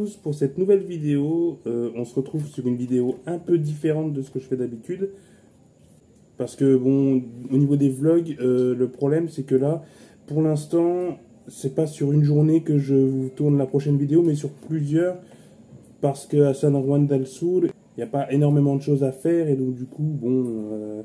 tous pour cette nouvelle vidéo. On se retrouve sur une vidéo un peu différente de ce que je fais d'habitude. Parce que bon, au niveau des vlogs, le problème c'est que là, pour l'instant, c'est pas sur une journée que je vous tourne la prochaine vidéo, mais sur plusieurs. Parce qu'à San Juan del Sur, il n'y a pas énormément de choses à faire. Et donc du coup, bon,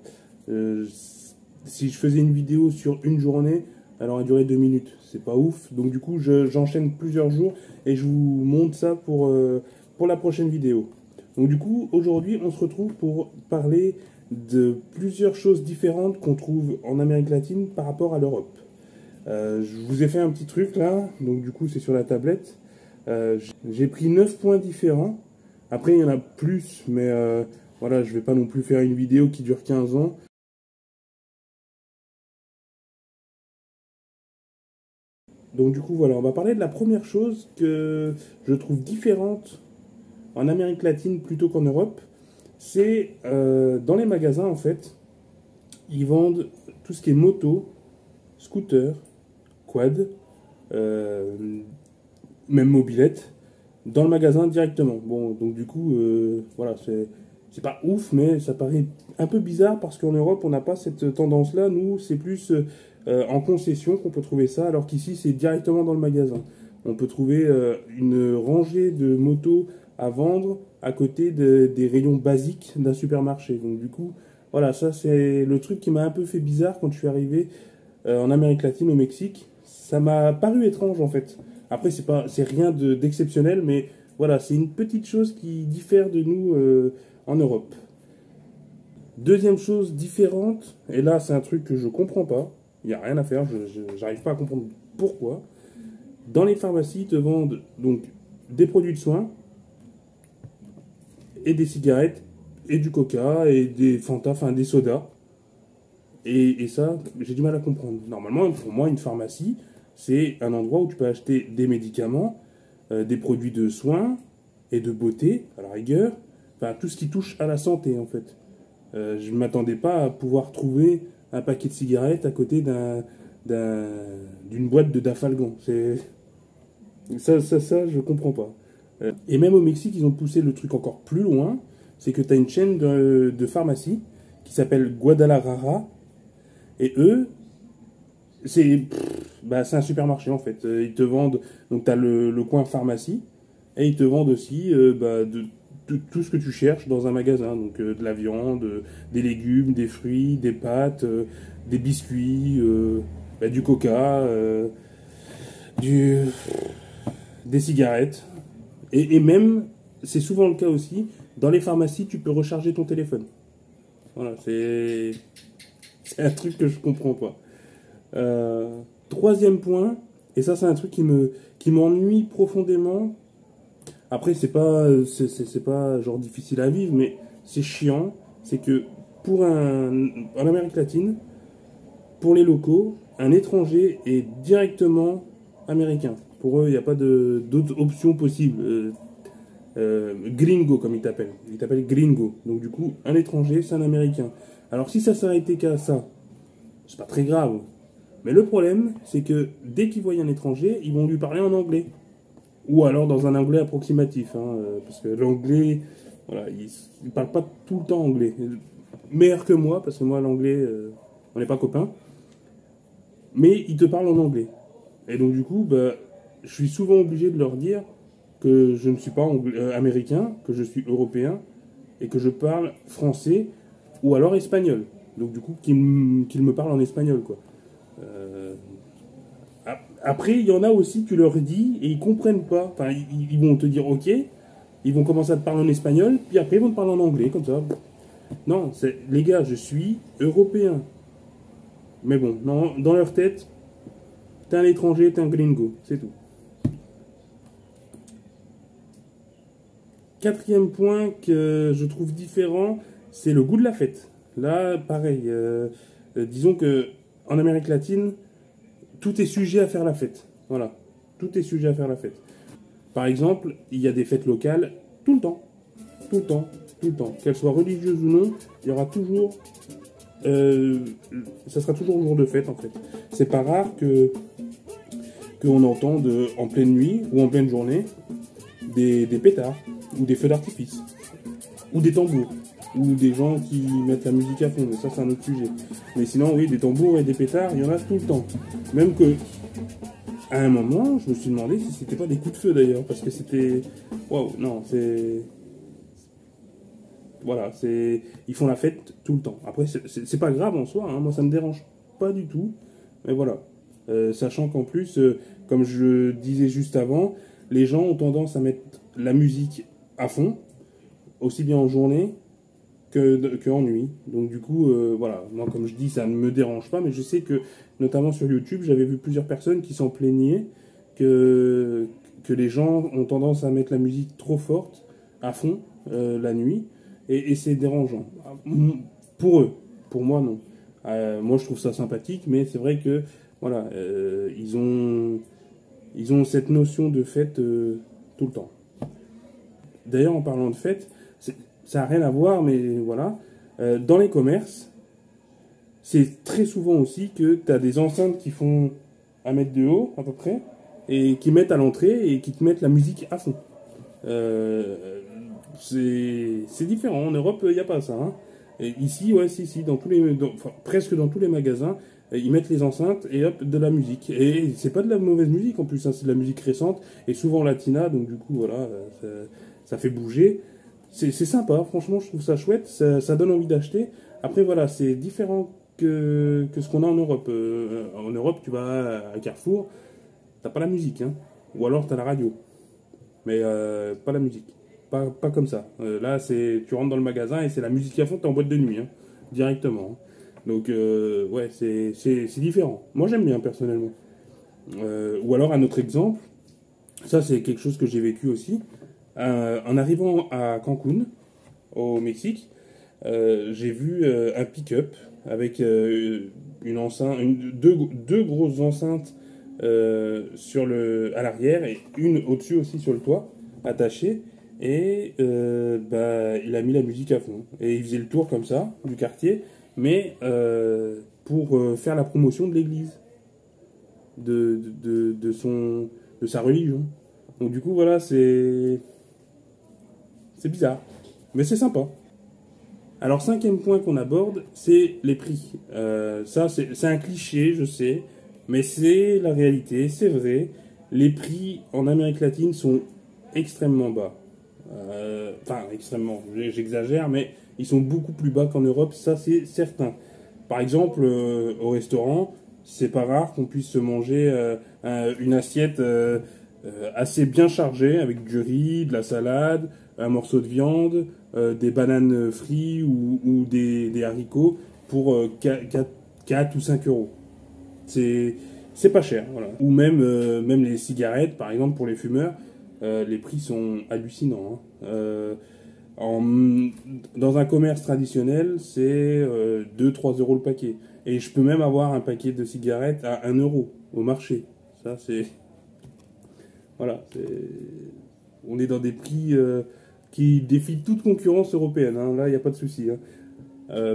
si je faisais une vidéo sur une journée, elle aurait duré 2 minutes. C'est pas ouf. Donc du coup, j'enchaîne plusieurs jours et je vous montre ça pour la prochaine vidéo. Donc du coup, aujourd'hui, on se retrouve pour parler de plusieurs choses différentes qu'on trouve en Amérique latine par rapport à l'Europe. Je vous ai fait un petit truc là, donc du coup c'est sur la tablette. J'ai pris 9 points différents. Après il y en a plus, mais voilà, je vais pas non plus faire une vidéo qui dure 15 ans. Donc du coup voilà, on va parler de la première chose que je trouve différente en Amérique latine plutôt qu'en Europe. C'est dans les magasins en fait, ils vendent tout ce qui est moto, scooter, quad, même mobilette, dans le magasin directement. Bon, donc du coup, voilà, c'est pas ouf, mais ça paraît un peu bizarre parce qu'en Europe, on n'a pas cette tendance-là. Nous, c'est plus en concession qu'on peut trouver ça, alors qu'ici, c'est directement dans le magasin. On peut trouver une rangée de motos à vendre à côté des rayons basiques d'un supermarché. Donc du coup, voilà, ça c'est le truc qui m'a un peu fait bizarre quand je suis arrivé en Amérique latine, au Mexique. Ça m'a paru étrange en fait. Après, c'est rien d'exceptionnel, mais voilà, c'est une petite chose qui diffère de nous en Europe. Deuxième chose différente, et là c'est un truc que je comprends pas, il n'y a rien à faire, j'arrive pas à comprendre pourquoi. Dans les pharmacies, ils te vendent donc des produits de soins, et des cigarettes, et du coca, et des Fanta, enfin des sodas. Et ça, j'ai du mal à comprendre. Normalement, pour moi, une pharmacie, c'est un endroit où tu peux acheter des médicaments, des produits de soins et de beauté, à la rigueur. Enfin, tout ce qui touche à la santé, en fait. Je ne m'attendais pas à pouvoir trouver un paquet de cigarettes à côté d'une boîte de Dafalgan. Ça, je comprends pas. Et même au Mexique, ils ont poussé le truc encore plus loin. C'est que tu as une chaîne de pharmacie qui s'appelle Guadalajara. Et eux, c'est un supermarché en fait. Ils te vendent, donc tu as le coin pharmacie, et ils te vendent aussi de tout ce que tu cherches dans un magasin. Donc de la viande, des légumes, des fruits, des pâtes, des biscuits, du coca, des cigarettes. Et même, c'est souvent le cas aussi, dans les pharmacies, tu peux recharger ton téléphone. Voilà, c'est un truc que je comprends pas. Troisième point, et ça c'est un truc qui m'ennuie profondément. Après c'est pas genre difficile à vivre, mais c'est chiant. C'est que en Amérique latine, pour les locaux, un étranger est directement américain. Pour eux, il n'y a pas d'autres options possibles. Gringo comme ils t'appellent. Ils t'appellent gringo. Donc du coup, un étranger, c'est un américain. Alors si ça s'arrêtait qu'à ça, c'est pas très grave. Mais le problème, c'est que dès qu'ils voient un étranger, ils vont lui parler en anglais. Ou alors dans un anglais approximatif. Parce que l'anglais, voilà, ils parlent pas tout le temps anglais. Meilleur que moi, parce que moi, l'anglais, on n'est pas copains. Mais ils te parlent en anglais. Et donc du coup, je suis souvent obligé de leur dire que je ne suis pas américain, que je suis européen, et que je parle français, ou alors espagnol. Donc du coup, qu'ils me parlent en espagnol, quoi. Après, il y en a aussi, tu leur dis, et ils comprennent pas. Enfin, ils vont te dire ok, ils vont commencer à te parler en espagnol, puis après ils vont te parler en anglais, comme ça. Non, les gars, je suis européen. Mais bon, non, dans leur tête, t'es un étranger, t'es un gringo, c'est tout. Quatrième point que je trouve différent, c'est le goût de la fête. Là, pareil, disons que en Amérique latine, tout est sujet à faire la fête. Voilà, tout est sujet à faire la fête. Par exemple, il y a des fêtes locales tout le temps, tout le temps, tout le temps. Qu'elles soient religieuses ou non, il y aura toujours, ça sera toujours le jour de fête en fait. C'est pas rare qu'on entende en pleine nuit ou en pleine journée des pétards, ou des feux d'artifice, ou des tambours, ou des gens qui mettent la musique à fond, mais ça c'est un autre sujet. Mais sinon, oui, des tambours et des pétards, il y en a tout le temps. Même que, à un moment, je me suis demandé si c'était pas des coups de feu d'ailleurs, parce que c'était... Waouh, non, c'est... Voilà, c'est... Ils font la fête tout le temps. Après, c'est pas grave en soi, hein, moi ça me dérange pas du tout, mais voilà. Sachant qu'en plus, comme je disais juste avant, les gens ont tendance à mettre la musique à fond, aussi bien en journée que en nuit. Donc du coup, voilà, moi comme je dis, ça ne me dérange pas, mais je sais que, notamment sur YouTube, j'avais vu plusieurs personnes qui s'en plaignaient que les gens ont tendance à mettre la musique trop forte, à fond, la nuit, et c'est dérangeant. Pour eux, pour moi non. Moi je trouve ça sympathique, mais c'est vrai que, voilà, ils ont cette notion de fête tout le temps. D'ailleurs, en parlant de fête, ça n'a rien à voir, mais voilà. Dans les commerces, c'est très souvent aussi que tu as des enceintes qui font 1 mètre de haut, à peu près, et qui mettent à l'entrée et qui te mettent la musique à fond. C'est différent. En Europe, il n'y a pas ça. Hein. Et ici, ouais, si, presque dans tous les magasins, ils mettent les enceintes et hop, de la musique. Et c'est pas de la mauvaise musique en plus, hein, c'est de la musique récente et souvent latina, donc du coup, voilà, ça fait bouger. C'est sympa, franchement, je trouve ça chouette, ça donne envie d'acheter. Après, voilà, c'est différent que ce qu'on a en Europe. En Europe, tu vas à Carrefour, t'as pas la musique, hein, ou alors t'as la radio, mais pas la musique. Pas comme ça. Là, tu rentres dans le magasin et c'est la musique à fond, t'es en boîte de nuit, hein, directement. Donc, ouais, c'est différent. Moi, j'aime bien, personnellement. Ou alors, un autre exemple, ça, c'est quelque chose que j'ai vécu aussi. En arrivant à Cancun, au Mexique, j'ai vu un pick-up avec une enceinte, deux grosses enceintes à l'arrière et une au-dessus aussi sur le toit, attachée. Et il a mis la musique à fond. Et il faisait le tour comme ça, du quartier, mais pour faire la promotion de l'église, de sa religion. Donc du coup, voilà, c'est bizarre, mais c'est sympa. Alors, 5e point qu'on aborde, c'est les prix. Ça, c'est un cliché, je sais, mais c'est la réalité, c'est vrai. Les prix en Amérique latine sont extrêmement bas. Enfin, extrêmement, j'exagère, mais ils sont beaucoup plus bas qu'en Europe, ça c'est certain. Par exemple, au restaurant, c'est pas rare qu'on puisse se manger une assiette assez bien chargée avec du riz, de la salade, un morceau de viande, des bananes frites ou des haricots pour 4 ou 5 euros. C'est pas cher, voilà. Ou même les cigarettes, par exemple, pour les fumeurs, les prix sont hallucinants. Hein. Dans un commerce traditionnel, c'est 2-3 euros le paquet. Et je peux même avoir un paquet de cigarettes à 1 euro au marché. Ça, c'est... Voilà. On est dans des prix qui défient toute concurrence européenne. Hein. Là, il n'y a pas de souci. Hein.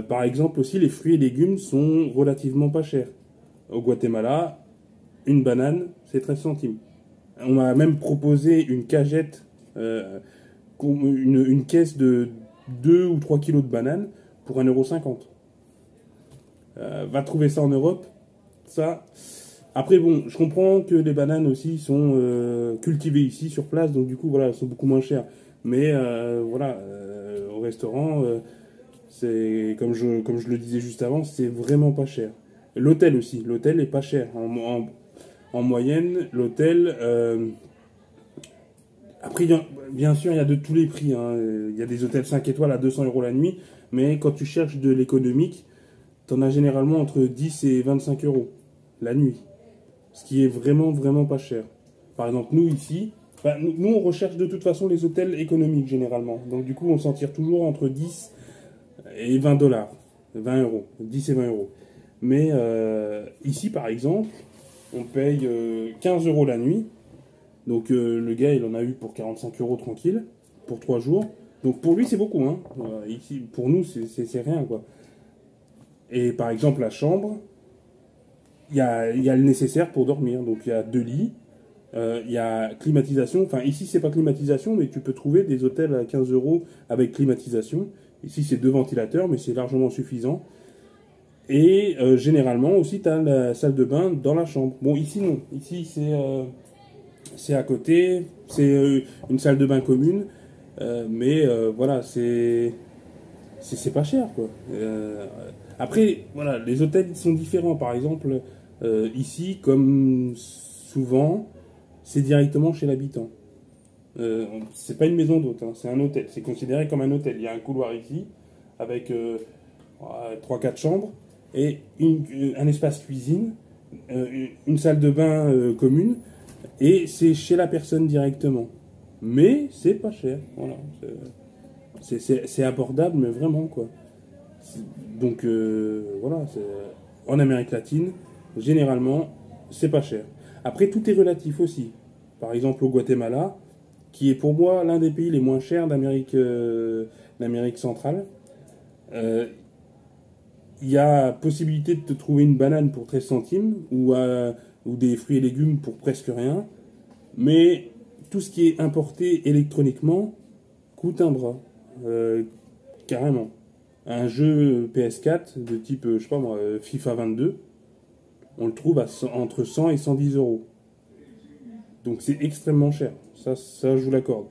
Par exemple, aussi, les fruits et légumes sont relativement pas chers. Au Guatemala, une banane, c'est 13 centimes. On m'a même proposé une cagette, une caisse de 2 ou 3 kilos de bananes pour 1,50 €. Va trouver ça en Europe, ça. Après, bon, je comprends que les bananes aussi sont cultivées ici, sur place, donc du coup, voilà, elles sont beaucoup moins chères. Mais voilà, au restaurant, c'est comme je le disais juste avant, c'est vraiment pas cher. L'hôtel aussi, l'hôtel est pas cher. En moyenne, l'hôtel... après, bien sûr, il y a de tous les prix. Hein. Il y a des hôtels 5 étoiles à 200 € la nuit. Mais quand tu cherches de l'économique, tu en as généralement entre 10 et 25 € la nuit. Ce qui est vraiment, vraiment pas cher. Par exemple, nous ici, nous on recherche de toute façon les hôtels économiques généralement. Donc du coup, on s'en tire toujours entre 10 et 20 $. 20 €. 10 et 20 €. Mais ici, par exemple, on paye 15 € la nuit. Donc le gars, il en a eu pour 45 € tranquille, pour 3 jours. Donc pour lui, c'est beaucoup. Hein. Ici, pour nous, c'est rien, quoi. Et par exemple, la chambre, il y a le nécessaire pour dormir. Donc il y a 2 lits, Il y a climatisation. Enfin, ici, c'est pas climatisation, mais tu peux trouver des hôtels à 15 € avec climatisation. Ici, c'est 2 ventilateurs, mais c'est largement suffisant. Et généralement aussi, tu as la salle de bain dans la chambre. Bon, ici, non. Ici, c'est à côté. C'est une salle de bain commune. Mais voilà, c'est pas cher, quoi. Après, voilà, les hôtels sont différents. Par exemple, ici, comme souvent, c'est directement chez l'habitant. C'est pas une maison d'hôte, hein, c'est un hôtel. C'est considéré comme un hôtel. Il y a un couloir ici, avec 3-4 chambres, et un espace cuisine, une salle de bain commune, et c'est chez la personne directement. Mais c'est pas cher, voilà. C'est abordable, mais vraiment, quoi. Donc, voilà, en Amérique latine, généralement, c'est pas cher. Après, tout est relatif aussi. Par exemple, au Guatemala, qui est pour moi l'un des pays les moins chers d'Amérique centrale, il y a possibilité de te trouver une banane pour 13 centimes ou des fruits et légumes pour presque rien. Mais tout ce qui est importé électroniquement coûte un bras. Carrément. Un jeu PS4 de type, je sais pas moi, FIFA 22, on le trouve entre 100 et 110 €. Donc c'est extrêmement cher. Ça, je vous l'accorde.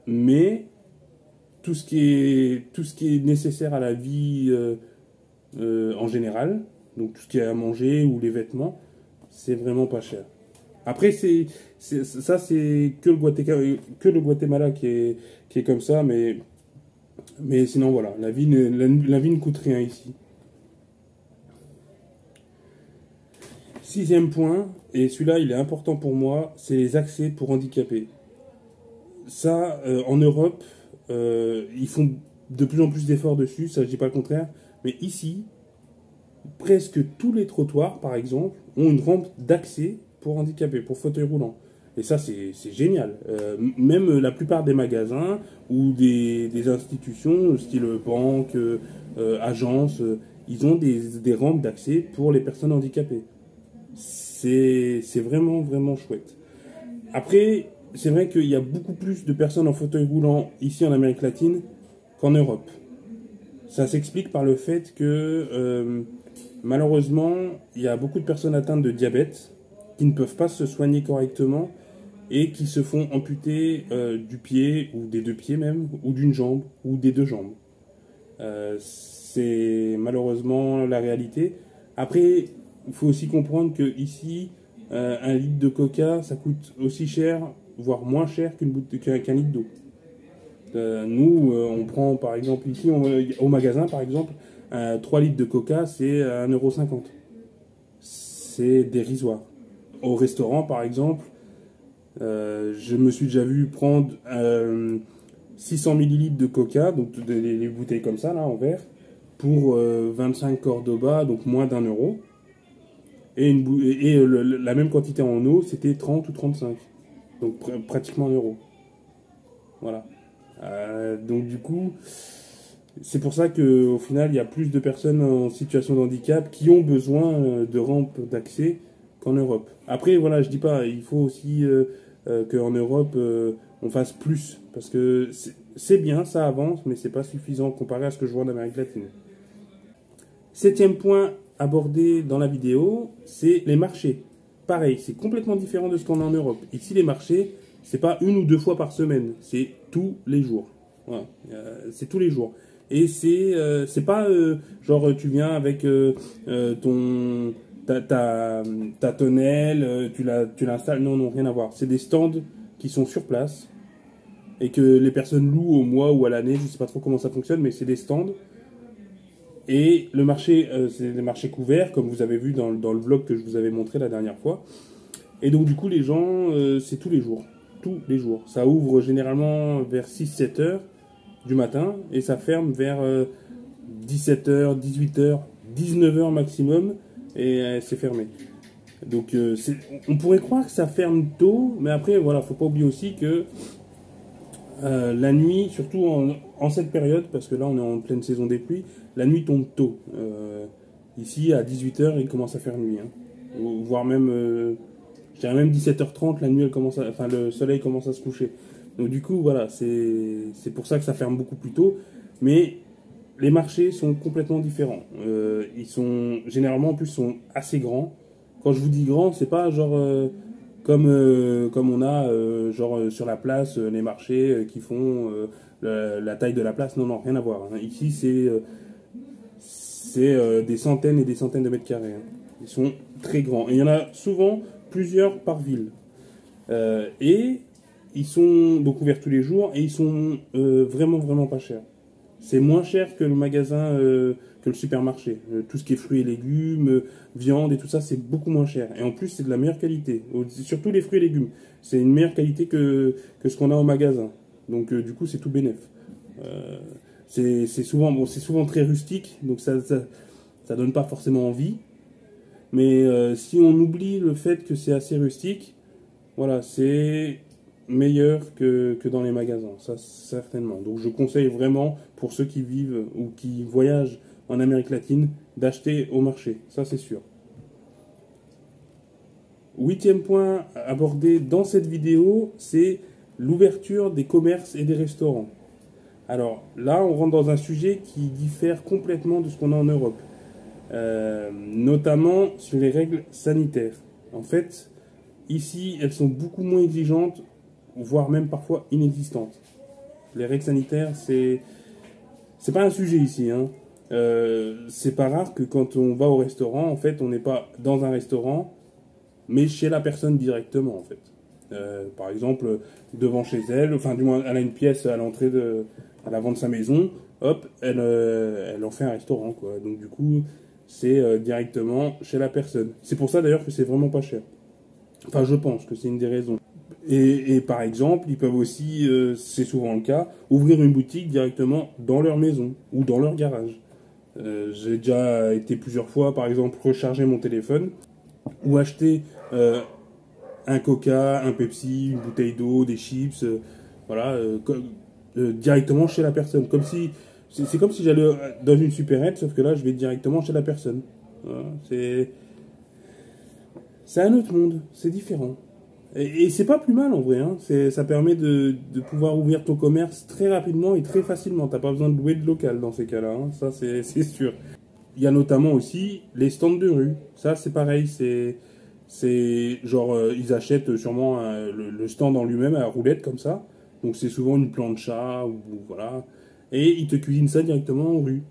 Mais tout ce qui est nécessaire à la vie en général, donc tout ce qui est à manger ou les vêtements, c'est vraiment pas cher. Après, c'est que le Guatemala qui est comme ça, mais sinon voilà, la vie ne coûte rien ici. 6e point, et celui-là il est important pour moi, c'est les accès pour handicapés. Ça, en Europe, ils font de plus en plus d'efforts dessus, ça je dis pas le contraire, mais ici, presque tous les trottoirs, par exemple, ont une rampe d'accès pour handicapés, pour fauteuil roulant. Et ça, c'est génial. Même la plupart des magasins ou des institutions, style banque, agence, ils ont des rampes d'accès pour les personnes handicapées. C'est vraiment, vraiment chouette. Après, c'est vrai qu'il y a beaucoup plus de personnes en fauteuil roulant ici en Amérique latine qu'en Europe. Ça s'explique par le fait que malheureusement, il y a beaucoup de personnes atteintes de diabète qui ne peuvent pas se soigner correctement et qui se font amputer du pied, ou des 2 pieds même, ou d'une jambe, ou des 2 jambes. C'est malheureusement la réalité. Après, il faut aussi comprendre que ici, un litre de coca, ça coûte aussi cher, voire moins cher qu'un litre d'eau. Nous, on prend par exemple ici, au magasin par exemple, 3 litres de coca, c'est 1,50 €. C'est dérisoire. Au restaurant par exemple, je me suis déjà vu prendre 600 millilitres de coca, donc les bouteilles comme ça, là, en verre, pour 25 Cordoba, donc moins d'1 €. Et la même quantité en eau, c'était 30 ou 35. Donc pratiquement 1 €. Voilà. Donc du coup, c'est pour ça qu'au final, il y a plus de personnes en situation de handicap qui ont besoin de rampes d'accès qu'en Europe. Après, voilà, je dis pas, il faut aussi qu'en Europe, on fasse plus. Parce que c'est bien, ça avance, mais c'est pas suffisant comparé à ce que je vois en Amérique latine. 7e point abordé dans la vidéo, c'est les marchés. Pareil, c'est complètement différent de ce qu'on a en Europe. Ici, les marchés, c'est pas 1 ou 2 fois par semaine, c'est tous les jours. Voilà, c'est tous les jours. Et c'est pas genre tu viens avec ta tonnelle, tu l'installes. Non, non, rien à voir. C'est des stands qui sont sur place et que les personnes louent au mois ou à l'année. Je sais pas trop comment ça fonctionne, mais c'est des stands. Et le marché, c'est des marchés couverts, comme vous avez vu dans le vlog que je vous avais montré la dernière fois. Et donc, du coup, les gens, c'est tous les jours. Tous les jours. Ça ouvre généralement vers 6-7 heures du matin et ça ferme vers 17 heures, 18 heures, 19 heures maximum et c'est fermé. Donc, on pourrait croire que ça ferme tôt, mais après, voilà, faut pas oublier aussi que la nuit, surtout en cette période, parce que là on est en pleine saison des pluies, la nuit tombe tôt. Ici à 18 heures il commence à faire nuit. Hein. Voire même, je dirais même 17h30, la nuit, enfin, le soleil commence à se coucher. Donc du coup, voilà, c'est pour ça que ça ferme beaucoup plus tôt. Mais les marchés sont complètement différents. Ils sont, généralement, en plus, sont assez grands. Quand je vous dis grand, c'est pas genre comme on a sur la place, les marchés qui font la taille de la place. Non, non, rien à voir, hein. Ici, c'est des centaines et des centaines de mètres carrés, hein. Ils sont très grands. Et il y en a souvent plusieurs par ville. Et ils sont donc ouverts tous les jours et ils sont vraiment, vraiment pas chers. C'est moins cher que le magasin, que le supermarché. Tout ce qui est fruits et légumes, viande et tout ça, c'est beaucoup moins cher. Et en plus, c'est de la meilleure qualité. Surtout les fruits et légumes. C'est une meilleure qualité que ce qu'on a au magasin. Donc, du coup, c'est tout bénef. C'est souvent, bon, c'est souvent très rustique, donc ça donne pas forcément envie. Mais si on oublie le fait que c'est assez rustique, voilà, c'est meilleur que dans les magasins, ça certainement. Donc je conseille vraiment pour ceux qui vivent ou qui voyagent en Amérique latine d'acheter au marché, ça c'est sûr. Huitième point abordé dans cette vidéo, c'est l'ouverture des commerces et des restaurants. Alors là, on rentre dans un sujet qui diffère complètement de ce qu'on a en Europe, notamment sur les règles sanitaires. En fait, ici, elles sont beaucoup moins exigeantes, voire même parfois inexistantes. Les règles sanitaires, c'est pas un sujet ici, hein. C'est pas rare que quand on va au restaurant, en fait, on n'est pas dans un restaurant, mais chez la personne directement, en fait. Par exemple, devant chez elle, enfin du moins, elle a une pièce à l'entrée à l'avant de sa maison, hop, elle en fait un restaurant, quoi. Donc du coup, c'est directement chez la personne. C'est pour ça d'ailleurs que c'est vraiment pas cher. Enfin, je pense que c'est une des raisons. Et par exemple, ils peuvent aussi, c'est souvent le cas, ouvrir une boutique directement dans leur maison ou dans leur garage. J'ai déjà été plusieurs fois, par exemple, recharger mon téléphone ou acheter un Coca, un Pepsi, une bouteille d'eau, des chips, voilà, directement chez la personne. Comme si, c'est comme si j'allais dans une supérette, sauf que là, je vais directement chez la personne. Voilà, c'est un autre monde, c'est différent. Et c'est pas plus mal en vrai, hein. Ça permet de pouvoir ouvrir ton commerce très rapidement et très facilement. T'as pas besoin de louer de local dans ces cas-là, hein. Ça c'est sûr. Il y a notamment aussi les stands de rue. Ça c'est pareil, c'est genre ils achètent sûrement le stand en lui-même à la roulette comme ça. Donc c'est souvent une plancha ou voilà. Et ils te cuisinent ça directement en rue.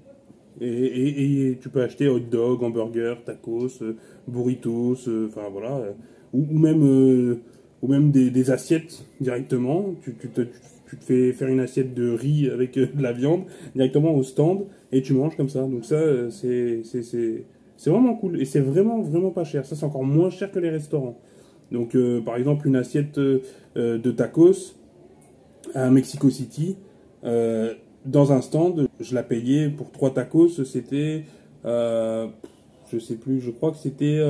Et tu peux acheter hot dog, hamburger, tacos, burritos, enfin voilà, ou même des assiettes directement. Tu te fais faire une assiette de riz avec de la viande directement au stand et tu manges comme ça. Donc ça, c'est vraiment cool et c'est vraiment vraiment pas cher. Ça c'est encore moins cher que les restaurants. Donc par exemple une assiette de tacos à Mexico City. Dans un stand, je la payais pour 3 tacos, c'était, je sais plus, je crois que c'était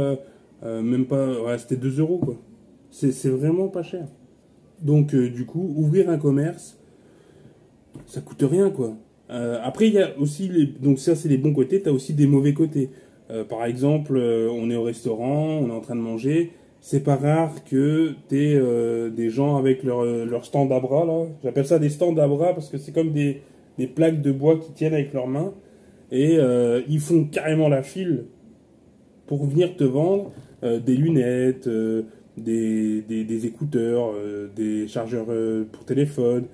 même pas, ouais, c'était 2 euros quoi. C'est vraiment pas cher. Donc du coup, ouvrir un commerce, ça coûte rien quoi. Après, il y a aussi, donc ça c'est les bons côtés, tu as aussi des mauvais côtés. Par exemple, on est au restaurant, on est en train de manger, c'est pas rare que t'aies des gens avec leur stand à bras là. J'appelle ça des stands à bras parce que c'est comme des plaques de bois qui tiennent avec leurs mains et ils font carrément la file pour venir te vendre des lunettes, des écouteurs, des chargeurs pour téléphone,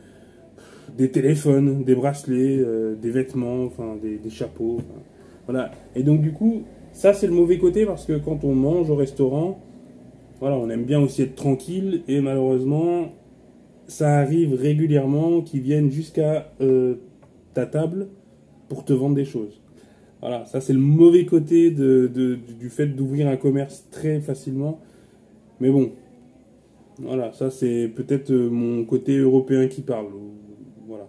des téléphones, des bracelets, des vêtements, enfin des chapeaux, enfin, voilà. Et donc du coup, ça c'est le mauvais côté parce que quand on mange au restaurant, voilà, on aime bien aussi être tranquille et malheureusement, ça arrive régulièrement qu'ils viennent jusqu'à ta table pour te vendre des choses. Voilà, ça c'est le mauvais côté du fait d'ouvrir un commerce très facilement. Mais bon, voilà, ça c'est peut-être mon côté européen qui parle. Voilà.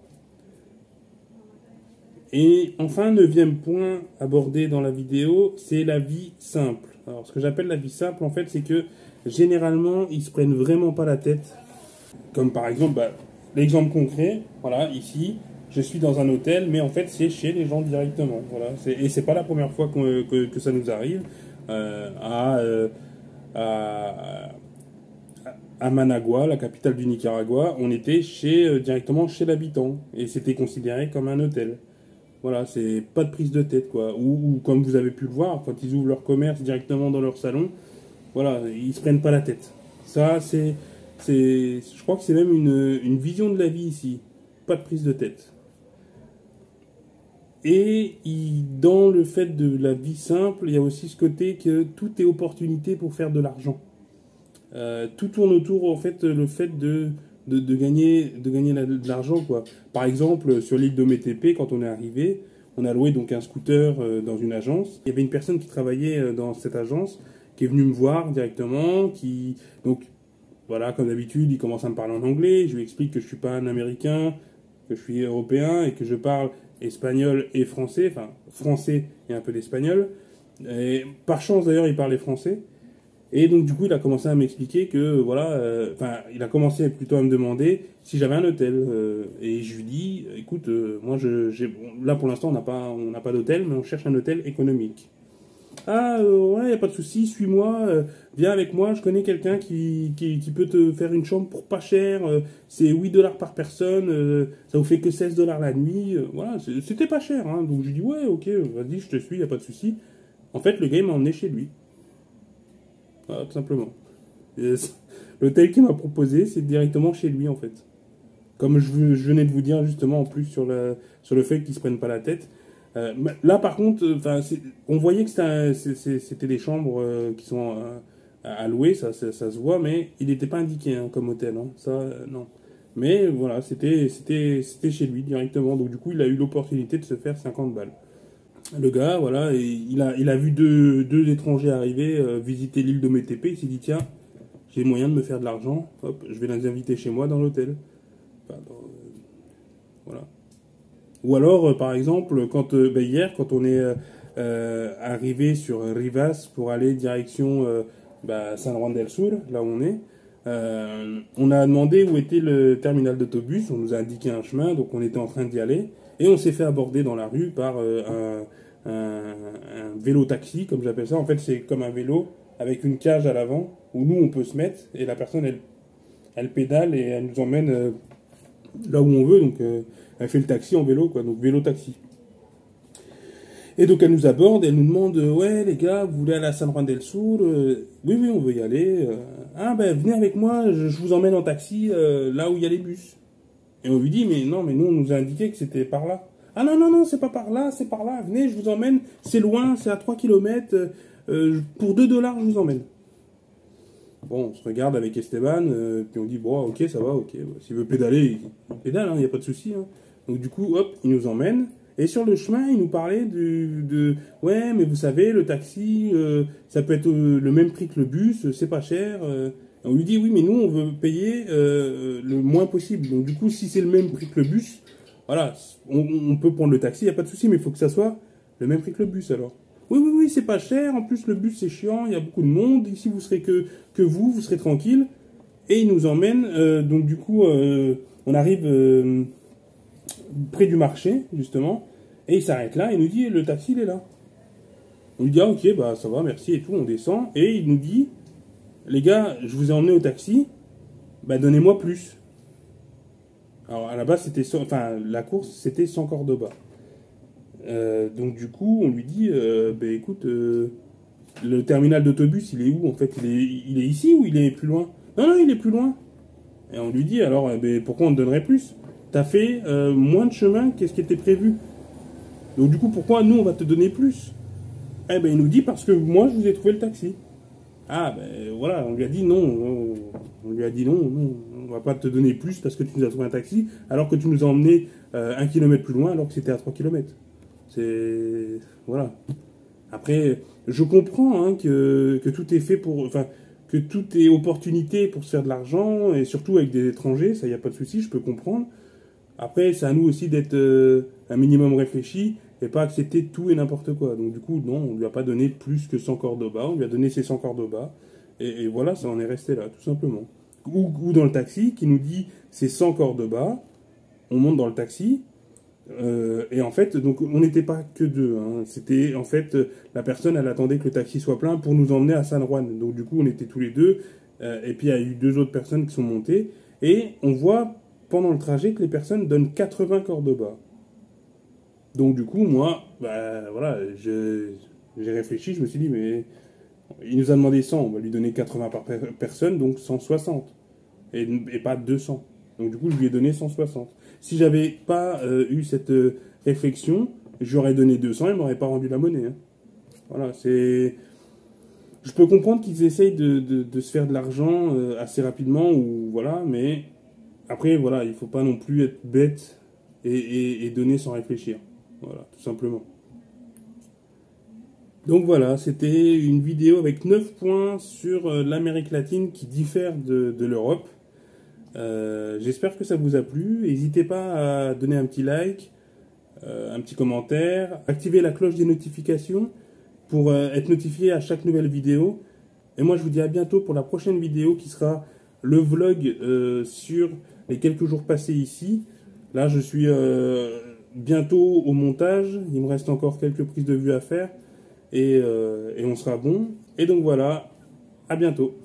Et enfin, neuvième point abordé dans la vidéo, c'est la vie simple. Alors ce que j'appelle la vie simple, en fait, c'est que généralement, ils se prennent vraiment pas la tête. Comme par exemple, l'exemple concret, voilà, ici, je suis dans un hôtel, mais en fait, c'est chez les gens directement. Voilà, et c'est pas la première fois que ça nous arrive à à Managua, la capitale du Nicaragua, on était directement chez l'habitant. Et c'était considéré comme un hôtel. Voilà, c'est pas de prise de tête, quoi. Ou comme vous avez pu le voir, quand ils ouvrent leur commerce directement dans leur salon, voilà, ils se prennent pas la tête. Ça, je crois que c'est même une vision de la vie ici. Pas de prise de tête. Et dans le fait de la vie simple, il y a aussi ce côté que tout est opportunité pour faire de l'argent. Tout tourne autour, en fait, le fait de gagner de l'argent, quoi. Par exemple, sur l'île d'Ometepe, quand on est arrivé, on a loué donc un scooter dans une agence. Il y avait une personne qui travaillait dans cette agence, qui est venue me voir directement, donc, voilà, comme d'habitude, il commence à me parler en anglais, je lui explique que je suis pas un Américain, que je suis européen et que je parle espagnol et français, enfin, français et un peu d'espagnol. Et par chance, d'ailleurs, il parlait français. Et donc, du coup, il a commencé à m'expliquer que, voilà, il a commencé plutôt à me demander si j'avais un hôtel. Et je lui dis, écoute, moi, là, pour l'instant, on n'a pas d'hôtel, mais on cherche un hôtel économique. Ah, ouais, y a pas de souci, suis-moi, viens avec moi, je connais quelqu'un qui peut te faire une chambre pour pas cher, c'est 8 dollars par personne, ça vous fait que 16 dollars la nuit, voilà, c'était pas cher, hein. Donc je dis, ouais, ok, vas-y, je te suis, y a pas de souci. En fait, le gars, il m'a emmené chez lui. Voilà, tout simplement. L'hôtel qu'il m'a proposé, c'est directement chez lui, en fait. Comme je venais de vous dire, justement, en plus, sur le fait qu'ils se prennent pas la tête. Là, par contre, on voyait que c'était des chambres qui sont à louer, ça se voit, mais il n'était pas indiqué hein, comme hôtel, hein, ça, non. Mais voilà, c'était chez lui directement, donc du coup, il a eu l'opportunité de se faire 50 balles. Le gars, voilà, et il a vu deux étrangers arriver, visiter l'île de Metepe, il s'est dit, tiens, j'ai moyen de me faire de l'argent, hop, je vais les inviter chez moi dans l'hôtel. Enfin, voilà. Ou alors, par exemple, hier, quand on est arrivé sur Rivas pour aller direction San Juan del Sur, là où on a demandé où était le terminal d'autobus, on nous a indiqué un chemin, donc on était en train d'y aller, et on s'est fait aborder dans la rue par un vélo-taxi, comme j'appelle ça. En fait, c'est comme un vélo avec une cage à l'avant, où nous, on peut se mettre, et la personne, elle pédale et elle nous emmène là où on veut, donc elle fait le taxi en vélo, quoi, donc vélo-taxi. Et donc elle nous aborde, elle nous demande, ouais les gars, vous voulez aller à San Juan del Sur Oui, oui, on veut y aller. Ah ben venez avec moi, je vous emmène en taxi là où il y a les bus. Et on lui dit, mais non, mais nous on nous a indiqué que c'était par là. Ah non, non, non, c'est pas par là, c'est par là, venez, je vous emmène, c'est loin, c'est à 3 km, pour 2 dollars je vous emmène. Bon, on se regarde avec Esteban, puis on dit, bon, ok, ça va, ok. S'il veut pédaler, il pédale, il n'y a pas de souci. Hein. Donc du coup, hop, il nous emmène. Et sur le chemin, il nous parlait ouais, mais vous savez, le taxi, ça peut être le même prix que le bus, c'est pas cher. On lui dit, oui, mais nous, on veut payer le moins possible. Donc du coup, si c'est le même prix que le bus, voilà, on peut prendre le taxi, il n'y a pas de souci, mais il faut que ça soit le même prix que le bus alors. Oui, oui, oui, c'est pas cher. En plus, le bus, c'est chiant. Il y a beaucoup de monde. Ici, vous serez que vous serez tranquille. Et il nous emmène. Donc, du coup, on arrive près du marché, justement. Et il s'arrête là. Il nous dit, le taxi, il est là. On lui dit, ah, ok, bah, ça va, merci et tout. On descend. Et il nous dit, les gars, je vous ai emmené au taxi. Bah, donnez-moi plus. Alors, à la base, la course, c'était 100 Cordoba. Donc du coup, on lui dit, écoute, le terminal d'autobus, il est où en fait il est ici ou il est plus loin? Non, non, il est plus loin. Et on lui dit, alors, pourquoi on te donnerait plus? T'as fait moins de chemin qu'est-ce qui était prévu. Donc du coup, pourquoi nous, on va te donner plus? Eh ben, il nous dit, parce que moi, je vous ai trouvé le taxi. Ah, ben voilà, on lui a dit non. On lui a dit non, non, on va pas te donner plus parce que tu nous as trouvé un taxi, alors que tu nous as emmené 1 kilomètre plus loin, alors que c'était à 3 kilomètres. C'est. Voilà. Après, je comprends hein, que tout est fait pour. Enfin, que tout est opportunité pour se faire de l'argent, et surtout avec des étrangers, ça y a pas de souci, je peux comprendre. Après, c'est à nous aussi d'être un minimum réfléchi et pas accepter tout et n'importe quoi. Donc, du coup, non, on lui a pas donné plus que 100 Cordoba, on lui a donné ses 100 Cordoba, et voilà, ça en est resté là, tout simplement. Ou dans le taxi, qui nous dit c'est 100 Cordoba, on monte dans le taxi. Et en fait, donc on n'était pas que deux. Hein. C'était en fait la personne, elle attendait que le taxi soit plein pour nous emmener à San Juan. Donc du coup, on était tous les deux. Et puis il y a eu 2 autres personnes qui sont montées. Et on voit pendant le trajet que les personnes donnent 80 Cordoba. Donc du coup, moi, bah, voilà, j'ai réfléchi, je me suis dit, mais il nous a demandé 100, on va lui donner 80 par personne, donc 160, et pas 200. Donc du coup, je lui ai donné 160. Si j'avais pas eu cette réflexion, j'aurais donné 200, il m'aurait pas rendu la monnaie. Hein. Voilà, c'est... Je peux comprendre qu'ils essayent de se faire de l'argent assez rapidement, ou voilà, mais après, voilà, il faut pas non plus être bête et donner sans réfléchir. Voilà, tout simplement. Donc voilà, c'était une vidéo avec 9 points sur l'Amérique latine qui diffère de l'Europe. J'espère que ça vous a plu. N'hésitez pas à donner un petit like, un petit commentaire, activer la cloche des notifications pour être notifié à chaque nouvelle vidéo. Et moi, je vous dis à bientôt pour la prochaine vidéo qui sera le vlog sur les quelques jours passés ici. Là, je suis bientôt au montage. Il me reste encore quelques prises de vue à faire. Et on sera bon. Et donc voilà, à bientôt.